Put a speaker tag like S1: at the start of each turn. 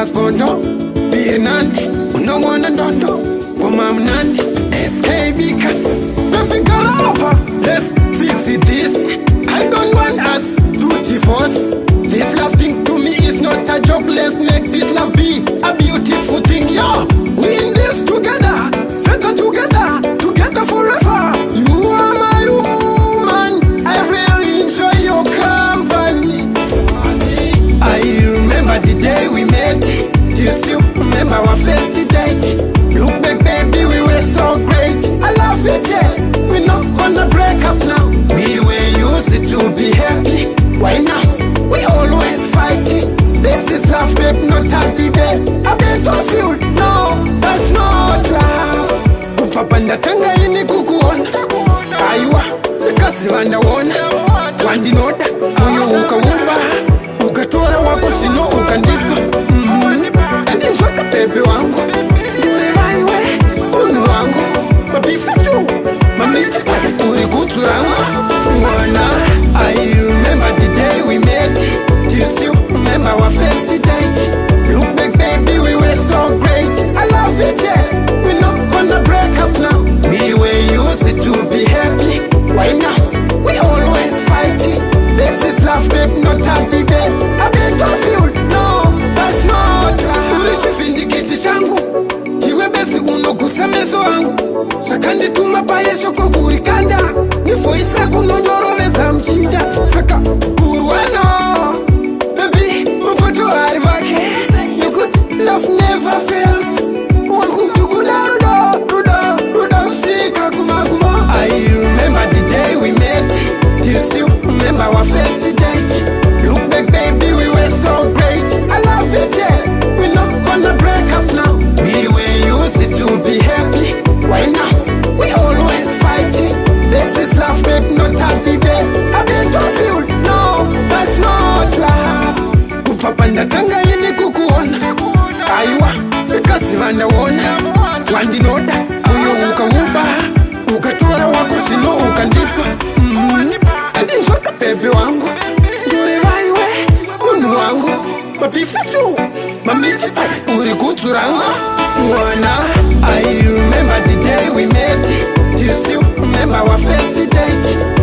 S1: Bondo, Bienanti, Unongona Dondo, Komam Nandi, SKB. Baby girl over, let's fix it this. I don't want us to divorce. This love thing to me is not a joke. Let's make this love be a beautiful thing. Yo, we in this together, better together, together forever. You are my woman, I really enjoy your company. I remember the day we met. Do you still remember our first date? Look back, baby, we were so great. I love it, yeah. We're not gonna break up now. We were used to be happy. Why now? We always fighting. This is love, babe, not a debate. A bit of you, no, that's not love. Kupapanda tanga ini kukuona. Aywa, because wandaona. Wandinoda, moyo ukauba. Ukatora wako sino ukandipa. Adinfaka pepe wangu. Yure maiwe, unu wangu. Mabifa tu, mamiti uri kutu wangu. Mwana, I remember the day we met. Do you still remember our first date? Look back, baby, we were so great. I love it, yeah. We're not gonna break up now. We were used to be happy. Why now? We always fighting. This is love, babe, not a debate. A bit of you, no, that's not love. Urikipindikiti changu, tiwe besi unogusa meso wangu. Shakandi tumapaye shoko kurikanda. Nifo isa kunonyoro meza mchinda. Saka kuruano, baby, upoto harivake. You could love never fails. Wakutugula rudo, shika kumaguma. I remember the day we met. Do you still remember our first date? Look back, baby, we were so great. I love it, yeah. We're not gonna break up now. We were used to be happy. Why now? We always fighting. This is love, babe, not a debate. A bit of you, no, that's not love. Kupapanda tanga ini kukuona. Aywa, because wandaona. Wandinoda, moyo ukauba. Ukatora wako sino ukandipa. Adinfaka pepe wangu. Yure maiwe, unu wangu. Mabifa tu, mamiti uri kutu rangu. Mwana, I remember the day we met. Do you still remember our first date?